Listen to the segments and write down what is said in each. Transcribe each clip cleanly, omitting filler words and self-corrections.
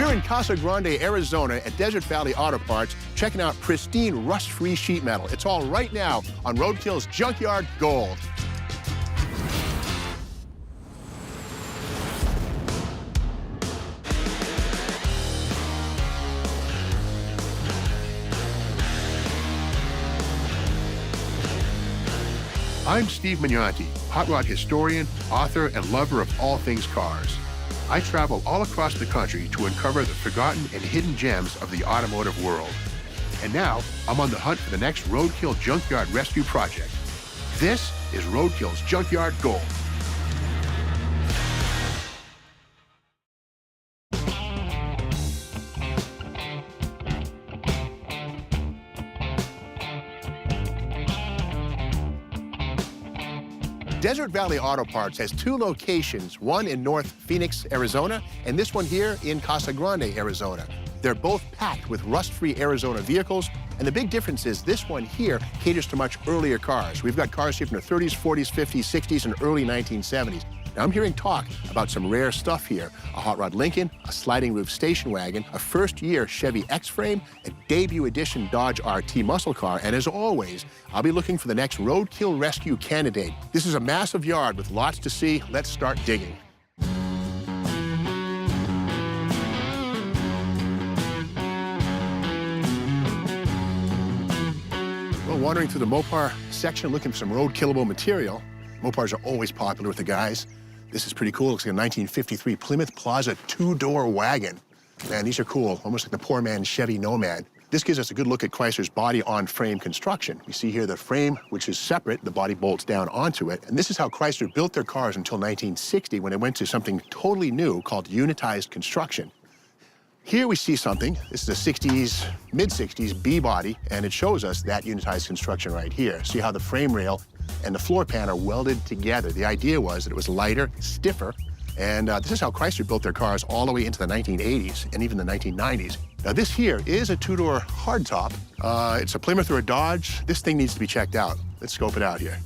We're in Casa Grande, Arizona at Desert Valley Auto Parts, checking out pristine rust-free sheet metal. It's all right now on Roadkill's Junkyard Gold. I'm Steve Mignonti, hot rod historian, author, and lover of all things cars. I travel all across the country to uncover the forgotten and hidden gems of the automotive world. And now, I'm on the hunt for the next Roadkill Junkyard Rescue project. This is Roadkill's Junkyard Gold. Desert Valley Auto Parts has two locations, one in North Phoenix, Arizona, and this one here in Casa Grande, Arizona. They're both packed with rust-free Arizona vehicles, and the big difference is this one here caters to much earlier cars. We've got cars here from the 30s, 40s, 50s, 60s, and early 1970s. Now, I'm hearing talk about some rare stuff here. A hot rod Lincoln, a sliding roof station wagon, a first-year Chevy X-Frame, a debut edition Dodge RT muscle car, and as always, I'll be looking for the next Roadkill Rescue candidate. This is a massive yard with lots to see. Let's start digging. Well, wandering through the Mopar section looking for some road-killable material. Mopars are always popular with the guys. This is pretty cool. Looks like a 1953 Plymouth Plaza two-door wagon. Man, these are cool, almost like the poor man's Chevy Nomad. This gives us a good look at Chrysler's body-on-frame construction. We see here the frame, which is separate, the body bolts down onto it, and this is how Chrysler built their cars until 1960 when it went to something totally new called unitized construction. Here we see something. This is a 60s, mid-60s B-body, and it shows us that unitized construction right here. See how the frame rail and the floor pan are welded together. The idea was that it was lighter, stiffer, and this is how Chrysler built their cars all the way into the 1980s and even the 1990s. Now, this here is a two-door hardtop. It's a Plymouth or a Dodge. This thing needs to be checked out. Let's scope it out here.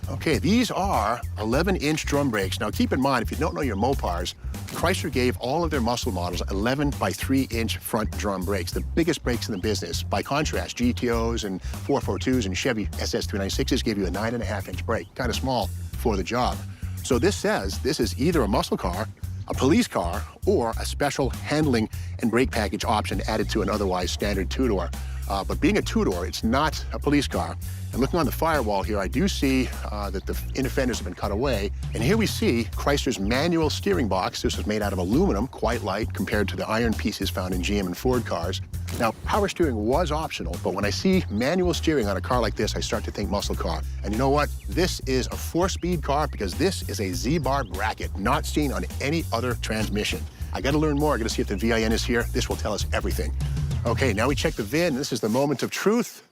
Okay, these are 11-inch drum brakes. Now, keep in mind, if you don't know your Mopars, Chrysler gave all of their muscle models 11 by 3-inch front drum brakes, the biggest brakes in the business. By contrast, GTOs and 442s and Chevy SS396s gave you a 9.5-inch brake, kind of small for the job. So this says this is either a muscle car, a police car, or a special handling and brake package option added to an otherwise standard two-door. But being a two-door, it's not a police car. And looking on the firewall here, I do see that the inner fenders have been cut away. And here we see Chrysler's manual steering box. This was made out of aluminum, quite light compared to the iron pieces found in GM and Ford cars. Now, power steering was optional, but when I see manual steering on a car like this, I start to think muscle car. And you know what? This is a 4-speed car because this is a Z-bar bracket, not seen on any other transmission. I gotta learn more. I gotta see if the VIN is here. This will tell us everything. Okay, now we check the VIN. This is the moment of truth.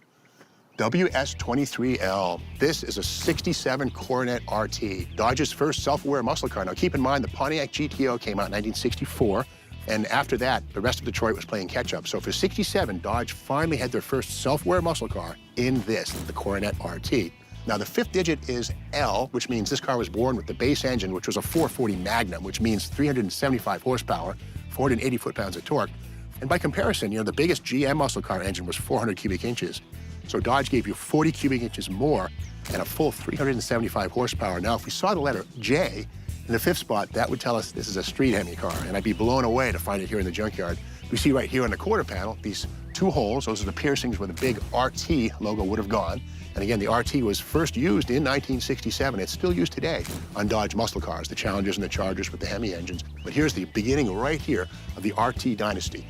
WS23L. This is a 67 Coronet RT, Dodge's first self-aware muscle car. Now, keep in mind, the Pontiac GTO came out in 1964, and after that, the rest of Detroit was playing catch-up. So for 67, Dodge finally had their first self-aware muscle car in this, the Coronet RT. Now, the 5th digit is L, which means this car was born with the base engine, which was a 440 Magnum, which means 375 horsepower, 480 foot-pounds of torque. And by comparison, you know, the biggest GM muscle car engine was 400 cubic inches. So Dodge gave you 40 cubic inches more and a full 375 horsepower. Now, if we saw the letter J in the 5th spot, that would tell us this is a street Hemi car, and I'd be blown away to find it here in the junkyard. We see right here on the quarter panel, these 2 holes. Those are the piercings where the big RT logo would have gone. And again, the RT was first used in 1967. It's still used today on Dodge muscle cars, the Challengers and the Chargers with the Hemi engines. But here's the beginning right here of the RT dynasty.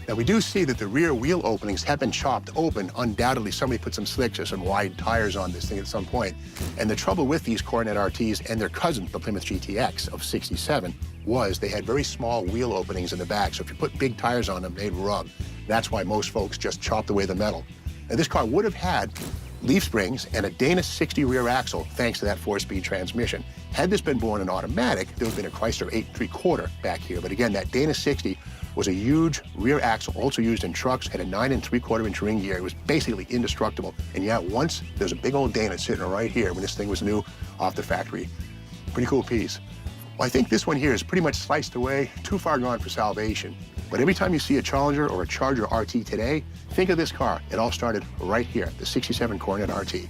Now, we do see that the rear wheel openings have been chopped open. Undoubtedly, somebody put some slicks or some wide tires on this thing at some point. And the trouble with these Coronet RTs and their cousin, the Plymouth GTX of 67, was they had very small wheel openings in the back. So if you put big tires on them, they'd rub. That's why most folks just chopped away the metal. Now, this car would have had leaf springs and a Dana 60 rear axle, thanks to that 4-speed transmission. Had this been born in automatic, there would have been a Chrysler 8 3/4 back here. But again, that Dana 60 was a huge rear axle, also used in trucks, had a 9 3/4-inch ring gear. It was basically indestructible. And yet once, there's a big old Dana sitting right here when this thing was new off the factory. Pretty cool piece. Well, I think this one here is pretty much sliced away, too far gone for salvation. But every time you see a Challenger or a Charger RT today, think of this car. It all started right here, the 67 Coronet RT.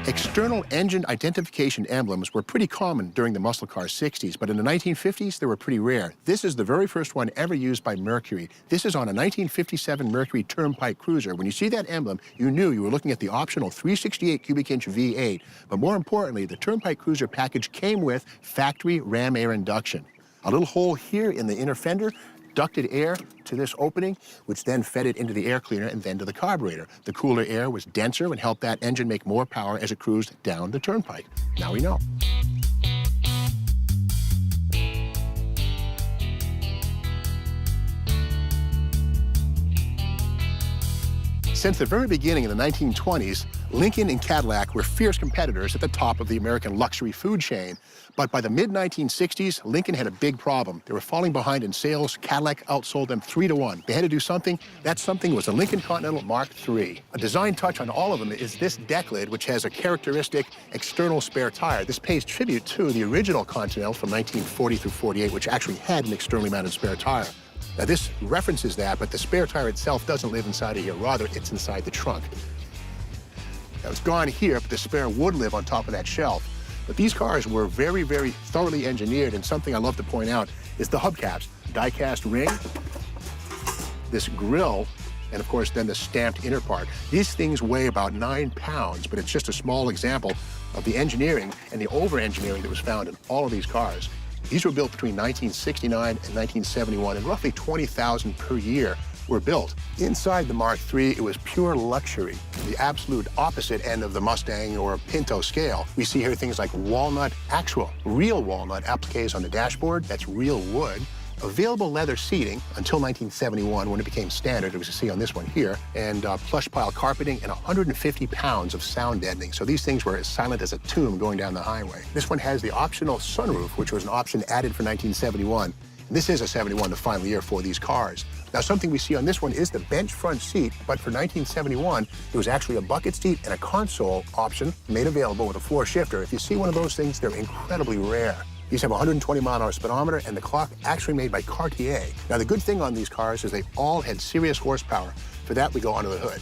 External engine identification emblems were pretty common during the muscle car 60s, but in the 1950s, they were pretty rare. This is the very first one ever used by Mercury. This is on a 1957 Mercury Turnpike Cruiser. When you see that emblem, you knew you were looking at the optional 368 cubic inch V8. But more importantly, the Turnpike Cruiser package came with factory ram air induction. A little hole here in the inner fender ducted air to this opening, which then fed it into the air cleaner and then to the carburetor. The cooler air was denser and helped that engine make more power as it cruised down the turnpike. Now we know. Since the very beginning in the 1920s, Lincoln and Cadillac were fierce competitors at the top of the American luxury food chain. But by the mid-1960s, Lincoln had a big problem. They were falling behind in sales. Cadillac outsold them 3-1. They had to do something. That something was the Lincoln Continental Mark III. A design touch on all of them is this deck lid, which has a characteristic external spare tire. This pays tribute to the original Continental from 1940 through 48, which actually had an externally mounted spare tire. Now, this references that, but the spare tire itself doesn't live inside of here. Rather, it's inside the trunk. Now, it's gone here, but the spare would live on top of that shelf. But these cars were very, very thoroughly engineered, and something I love to point out is the hubcaps. Die-cast ring, this grille, and of course, then the stamped inner part. These things weigh about 9 pounds, but it's just a small example of the engineering and the over-engineering that was found in all of these cars. These were built between 1969 and 1971, and roughly 20,000 per year were built. Inside the Mark III, it was pure luxury, the absolute opposite end of the Mustang or Pinto scale. We see here things like walnut, actual, real walnut appliques on the dashboard. That's real wood. Available leather seating until 1971, when it became standard, as you see on this one here, and plush pile carpeting and 150 pounds of sound deadening. So these things were as silent as a tomb going down the highway. This one has the optional sunroof, which was an option added for 1971. And this is a 71, the final year for these cars. Now, something we see on this one is the bench front seat, but for 1971, it was actually a bucket seat and a console option made available with a floor shifter. If you see one of those things, they're incredibly rare. These have a 120-mile-an-hour speedometer and the clock actually made by Cartier. Now, the good thing on these cars is they all had serious horsepower. For that, we go under the hood.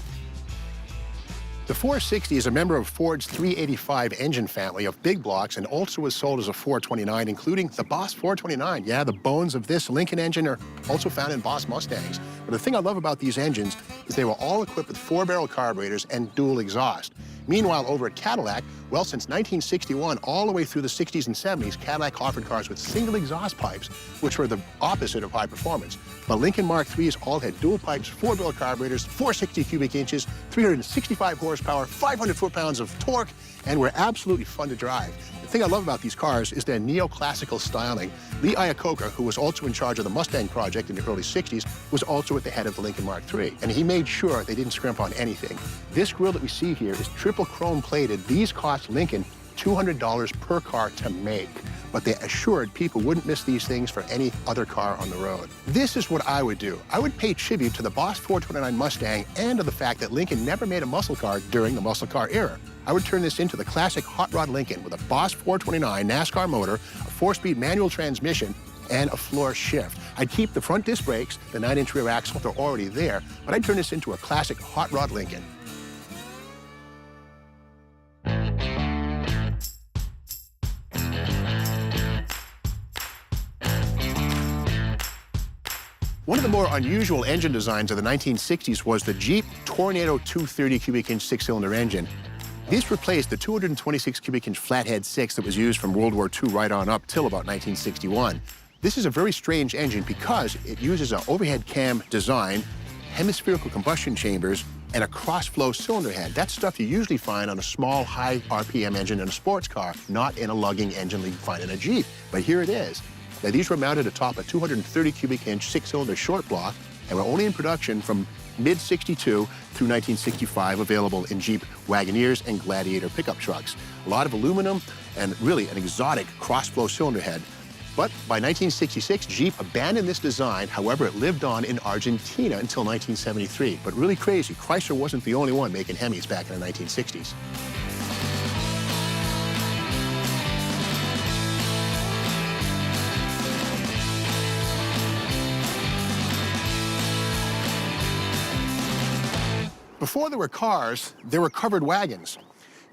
The 460 is a member of Ford's 385 engine family of big blocks and also was sold as a 429, including the Boss 429. Yeah, the bones of this Lincoln engine are also found in Boss Mustangs. But the thing I love about these engines is they were all equipped with 4-barrel carburetors and dual exhaust. Meanwhile, over at Cadillac, well, since 1961, all the way through the 60s and 70s, Cadillac offered cars with single exhaust pipes, which were the opposite of high performance. But Lincoln Mark IIIs all had dual pipes, 4-barrel carburetors, 460 cubic inches, 365 horsepower, 500 foot-pounds of torque, and were absolutely fun to drive. The thing I love about these cars is their neoclassical styling. Lee Iacocca, who was also in charge of the Mustang project in the early 60s, was also at the head of the Lincoln Mark III, and he made sure they didn't scrimp on anything. This grille that we see here is triple chrome plated. These cost Lincoln $200 per car to make, but they assured people wouldn't miss these things for any other car on the road. This is what I would do. I would pay tribute to the Boss 429 Mustang and to the fact that Lincoln never made a muscle car during the muscle car era. I would turn this into the classic hot rod Lincoln with a Boss 429 NASCAR motor, a 4-speed manual transmission, and a floor shift. I'd keep the front disc brakes, the 9-inch rear axle, they're already there, but I'd turn this into a classic hot rod Lincoln. One of the more unusual engine designs of the 1960s was the Jeep Tornado 230 cubic inch 6-cylinder engine. This replaced the 226 cubic inch flathead 6 that was used from World War II right on up till about 1961. This is a very strange engine because it uses an overhead cam design, hemispherical combustion chambers, and a cross-flow cylinder head. That's stuff you usually find on a small, high RPM engine in a sports car, not in a lugging engine that you find in a Jeep. But here it is. Now, these were mounted atop a 230 cubic inch 6-cylinder short block and were only in production from mid-62 through 1965, available in Jeep Wagoneers and Gladiator pickup trucks. A lot of aluminum and really an exotic cross-flow cylinder head. But by 1966, Jeep abandoned this design. However, it lived on in Argentina until 1973. But really crazy, Chrysler wasn't the only one making Hemis back in the 1960s. Before there were cars, there were covered wagons.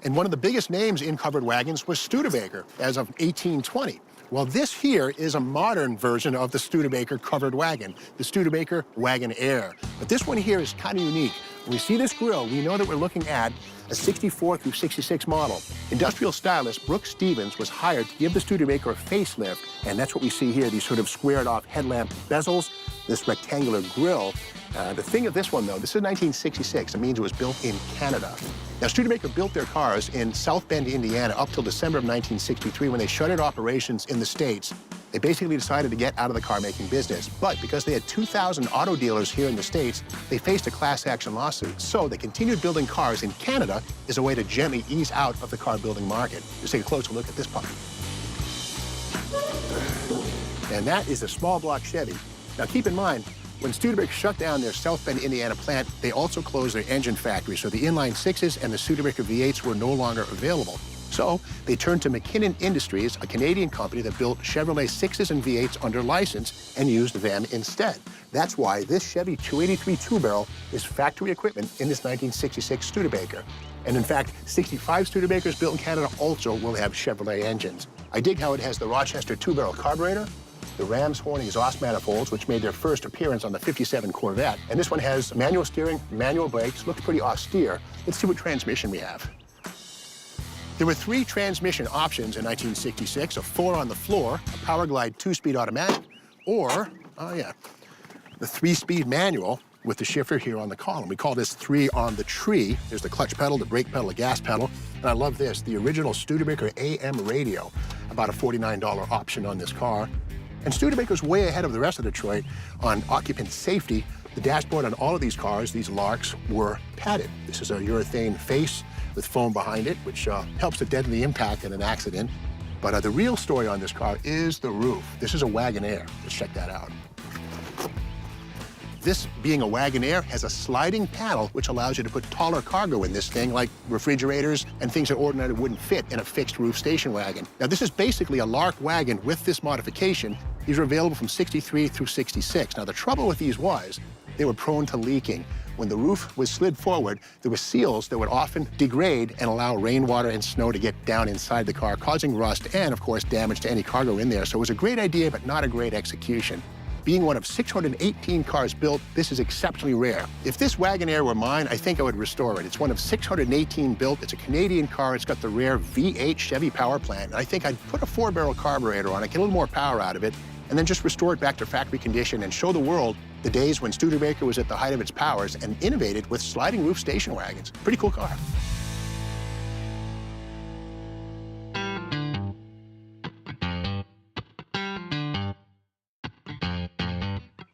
And one of the biggest names in covered wagons was Studebaker, as of 1820. Well, this here is a modern version of the Studebaker covered wagon, the Studebaker Wagon Air. But this one here is kind of unique. When we see this grille, we know that we're looking at a 64 through 66 model. Industrial stylist Brooks Stevens was hired to give the Studebaker a facelift, and that's what we see here, these sort of squared-off headlamp bezels, this rectangular grille. The thing of this one, though, this is 1966. It means it was built in Canada. Now, Studebaker built their cars in South Bend, Indiana, up till December of 1963, when they shuttered operations in the States. They basically decided to get out of the car-making business. But because they had 2,000 auto dealers here in the States, they faced a class-action lawsuit. So they continued building cars in Canada as a way to gently ease out of the car-building market. Let's take a closer look at this puppy. And that is a small block Chevy. Now, keep in mind, when Studebaker shut down their South Bend, Indiana plant, they also closed their engine factory, so the inline sixes and the Studebaker V8s were no longer available. So they turned to McKinnon Industries, a Canadian company that built Chevrolet 6s and V8s under license, and used them instead. That's why this Chevy 283 two-barrel is factory equipment in this 1966 Studebaker. And in fact, 65 Studebakers built in Canada also will have Chevrolet engines. I dig how it has the Rochester two-barrel carburetor, the Ram's Horn exhaust manifolds, which made their first appearance on the 57 Corvette. And this one has manual steering, manual brakes, looks pretty austere. Let's see what transmission we have. There were 3 transmission options in 1966, a 4 on the floor, a Power Glide 2-speed automatic, or, the 3-speed manual with the shifter here on the column. We call this 3 on the tree. There's the clutch pedal, the brake pedal, the gas pedal. And I love this, the original Studebaker AM radio, about a $49 option on this car. And Studebaker's way ahead of the rest of Detroit on occupant safety. The dashboard on all of these cars, these Larks, were padded. This is a urethane face with foam behind it, which helps to deaden the impact in an accident. But the real story on this car is the roof. This is a Wagonaire. Let's check that out. This, being a Wagonaire, has a sliding panel which allows you to put taller cargo in this thing, like refrigerators and things that ordinarily wouldn't fit in a fixed roof station wagon. Now, this is basically a Lark wagon with this modification. These are available from 63 through 66. Now, the trouble with these was they were prone to leaking. When the roof was slid forward, there were seals that would often degrade and allow rainwater and snow to get down inside the car, causing rust and, of course, damage to any cargo in there. So it was a great idea, but not a great execution. Being one of 618 cars built, this is exceptionally rare. If this Wagonaire were mine, I think I would restore it. It's one of 618 built. It's a Canadian car. It's got the rare V8 Chevy power plant. I think I'd put a 4-barrel carburetor on it, get a little more power out of it, and then just restore it back to factory condition and show the world the days when Studebaker was at the height of its powers and innovated with sliding roof station wagons. Pretty cool car.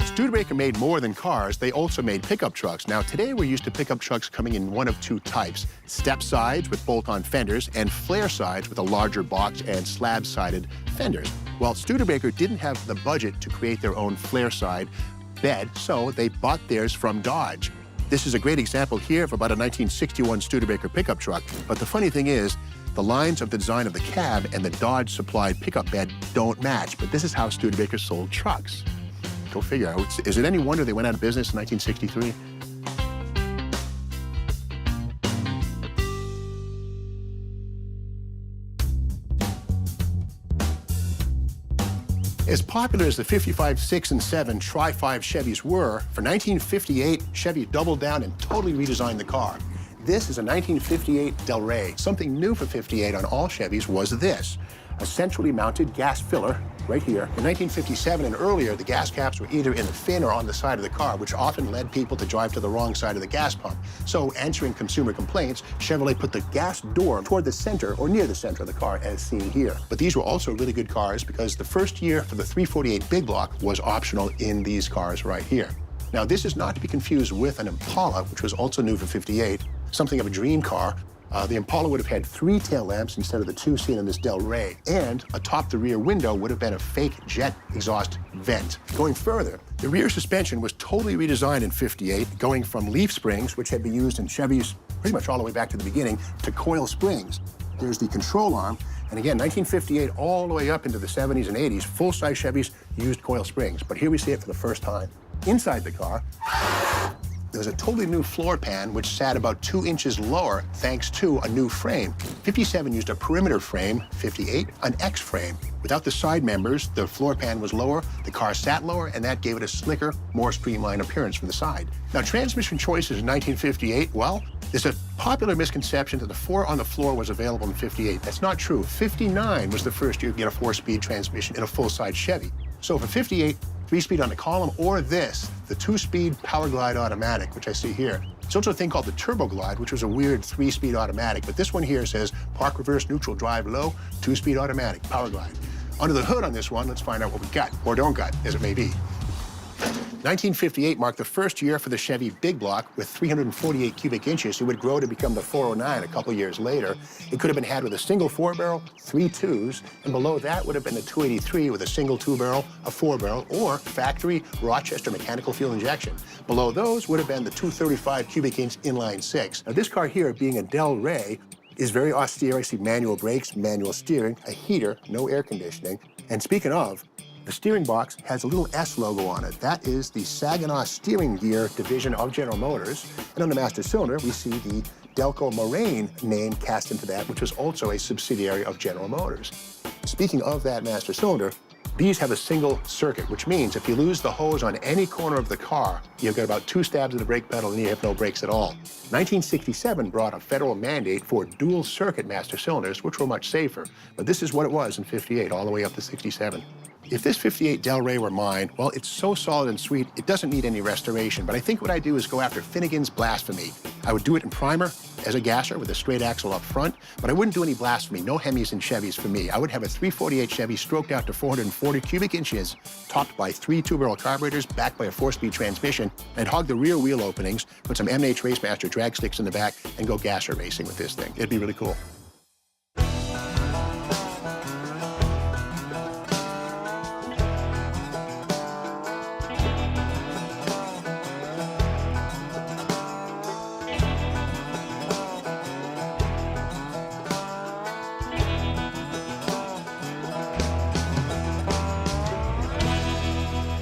Studebaker made more than cars. They also made pickup trucks. Now, today we're used to pickup trucks coming in one of 2 types: step sides with bolt-on fenders and flare sides with a larger box and slab-sided fenders. Well, Studebaker didn't have the budget to create their own flare side bed, so they bought theirs from Dodge. This is a great example here of about a 1961 Studebaker pickup truck. But the funny thing is, the lines of the design of the cab and the Dodge-supplied pickup bed don't match. But this is how Studebaker sold trucks. Go figure. Is it any wonder they went out of business in 1963? As popular as the 55, 6, and 7 Tri-5 Chevys were, for 1958, Chevy doubled down and totally redesigned the car. This is a 1958 Del Rey. Something new for 58 on all Chevys was this: a centrally mounted gas filler right here. In 1957 and earlier, the gas caps were either in the fin or on the side of the car, which often led people to drive to the wrong side of the gas pump. So, answering consumer complaints, Chevrolet put the gas door toward the center or near the center of the car, as seen here. But these were also really good cars because the first year for the 348 Big Block was optional in these cars right here. Now, this is not to be confused with an Impala, which was also new for 58, something of a dream car. The Impala would have had 3 tail lamps instead of the 2 seen in this Del Rey, and atop the rear window would have been a fake jet exhaust vent. Going further, the rear suspension was totally redesigned in '58, going from leaf springs, which had been used in Chevys pretty much all the way back to the beginning, to coil springs. There's the control arm, and again, 1958 all the way up into the 70s and 80s, full-size Chevys used coil springs, but here we see it for the first time. Inside the car, there was a totally new floor pan, which sat about 2 inches lower thanks to a new frame. 57 used a perimeter frame, 58, an X frame. Without the side members, the floor pan was lower, the car sat lower, and that gave it a slicker, more streamlined appearance from the side. Now, transmission choices in 1958, well, there's a popular misconception that the 4 on the floor was available in '58. That's not true. '59 was the first year to get a 4-speed transmission in a full-size Chevy. So for '58, 3-speed on the column, or this, the 2-speed Power Glide automatic, which I see here. There's also a thing called the Turbo Glide, which was a weird 3-speed automatic, but this one here says park, reverse, neutral, drive, low, 2-speed automatic, Power Glide. Under the hood on this one, let's find out what we got, or don't got, as it may be. 1958 marked the first year for the Chevy Big Block with 348 cubic inches. It would grow to become the 409 a couple years later. It could have been had with a single 4-barrel, 3 2s, and below that would have been the 283 with a single 2-barrel, a 4-barrel, or factory Rochester mechanical fuel injection. Below those would have been the 235 cubic inch inline 6. Now this car here, being a Del Rey, is very austere. I see manual brakes, manual steering, a heater, no air conditioning. And speaking of, the steering box has a little S logo on it. That is the Saginaw Steering Gear division of General Motors. And on the master cylinder, we see the Delco Moraine name cast into that, which was also a subsidiary of General Motors. Speaking of that master cylinder, these have a single circuit, which means if you lose the hose on any corner of the car, you've got about 2 stabs of the brake pedal and you have no brakes at all. 1967 brought a federal mandate for dual circuit master cylinders, which were much safer. But this is what it was in '58, all the way up to '67. If this '58 Del Rey were mine, well, it's so solid and sweet, it doesn't need any restoration. But I think what I'd do is go after Finnegan's Blasphemy. I would do it in primer as a gasser with a straight axle up front, but I wouldn't do any blasphemy, no Hemis and Chevys for me. I would have a 348 Chevy stroked out to 440 cubic inches, topped by 3 2-barrel carburetors, backed by a 4-speed transmission. I'd hog the rear wheel openings, put some M&H Racemaster drag sticks in the back, and go gasser racing with this thing. It'd be really cool.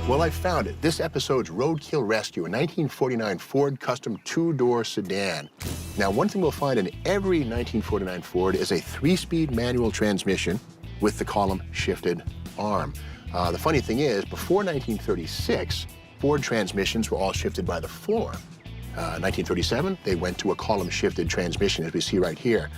Well, I found it. This episode's Roadkill Rescue, a 1949 Ford Custom 2-door sedan. Now, one thing we'll find in every 1949 Ford is a 3-speed manual transmission with the column shifted arm. The funny thing is, before 1936, Ford transmissions were all shifted by the floor. 1937, they went to a column shifted transmission, as we see right here.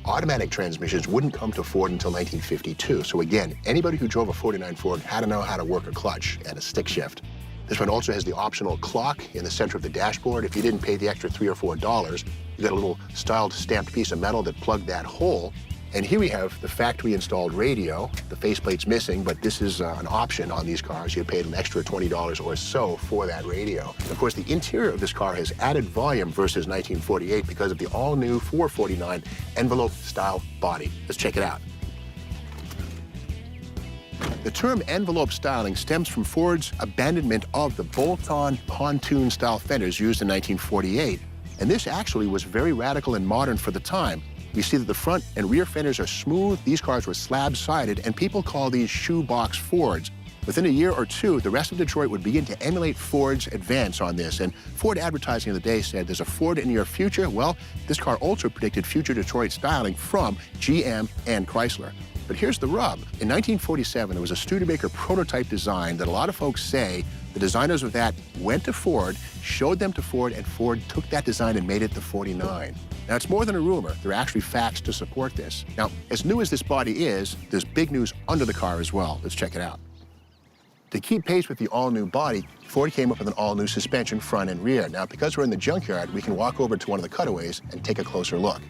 Automatic transmissions wouldn't come to Ford until 1952. So again, anybody who drove a '49 Ford had to know how to work a clutch and a stick shift. This one also has the optional clock in the center of the dashboard. If you didn't pay the extra $3 or $4, you got a little styled stamped piece of metal that plugged that hole. And here we have the factory installed radio. The faceplate's missing, but this is an option on these cars. You paid an extra $20 or so for that radio. Of course, the interior of this car has added volume versus 1948 because of the all-new 449 envelope-style body. Let's check it out. The term envelope styling stems from Ford's abandonment of the bolt-on pontoon-style fenders used in 1948. And this actually was very radical and modern for the time. You see that the front and rear fenders are smooth. These cars were slab-sided, and people call these shoebox Fords. Within a year or two, the rest of Detroit would begin to emulate Ford's advance on this, and Ford advertising of the day said, "There's a Ford in your future." Well, this car also predicted future Detroit styling from GM and Chrysler. But here's the rub. In 1947, there was a Studebaker prototype design that a lot of folks say the designers of that went to Ford, showed them to Ford, and Ford took that design and made it the 49. Now, it's more than a rumor. There are actually facts to support this. Now, as new as this body is, there's big news under the car as well. Let's check it out. To keep pace with the all-new body, Ford came up with an all-new suspension front and rear. Now, because we're in the junkyard, we can walk over to one of the cutaways and take a closer look.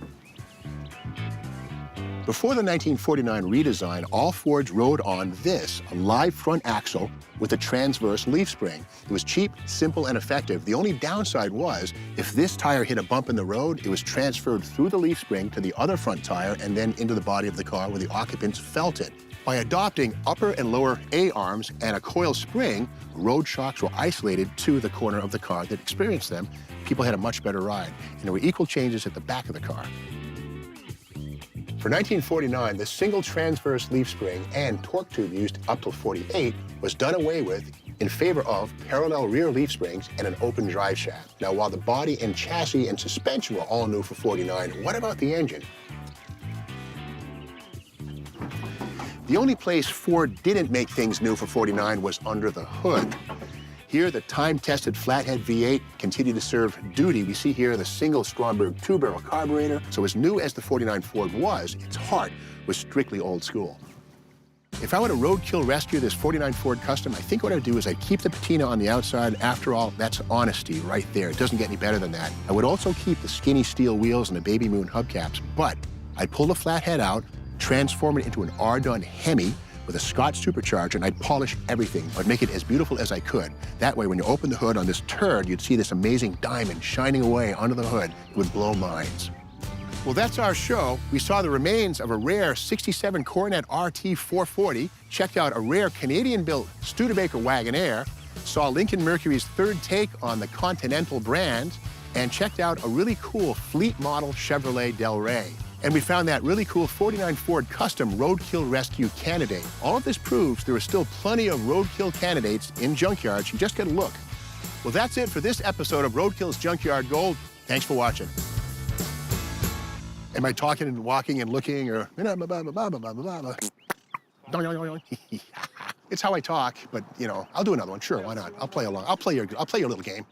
Before the 1949 redesign, all Fords rode on this, a live front axle with a transverse leaf spring. It was cheap, simple, and effective. The only downside was, if this tire hit a bump in the road, it was transferred through the leaf spring to the other front tire and then into the body of the car where the occupants felt it. By adopting upper and lower A-arms and a coil spring, road shocks were isolated to the corner of the car that experienced them. People had a much better ride, and there were equal changes at the back of the car. For 1949, the single transverse leaf spring and torque tube used up till 48 was done away with in favor of parallel rear leaf springs and an open drive shaft. Now, while the body and chassis and suspension were all new for 49, what about the engine? The only place Ford didn't make things new for 49 was under the hood. Here, the time-tested flathead V8 continued to serve duty. We see here the single Stromberg two-barrel carburetor. So as new as the 49 Ford was, its heart was strictly old school. If I were to roadkill rescue this 49 Ford Custom, I think what I'd do is I'd keep the patina on the outside. After all, that's honesty right there. It doesn't get any better than that. I would also keep the skinny steel wheels and the Baby Moon hubcaps, but I'd pull the flathead out, transform it into an R-Done Hemi with a Scotch supercharger, and I'd polish everything. I'd make it as beautiful as I could. That way, when you open the hood on this turd, you'd see this amazing diamond shining away under the hood. It would blow minds. Well, that's our show. We saw the remains of a rare 67 Coronet RT 440, checked out a rare Canadian-built Studebaker Wagonaire, saw Lincoln Mercury's third take on the Continental brand, and checked out a really cool fleet model Chevrolet Del Rey. And we found that really cool 49 Ford Custom Roadkill Rescue candidate. All of this proves there are still plenty of roadkill candidates in junkyards. You just get a look. Well, that's it for this episode of Roadkill's Junkyard Gold. Thanks for watching. Am I talking and walking and looking or... It's how I talk, but, you know, I'll do another one. Sure, why not? I'll play along. I'll play your little game.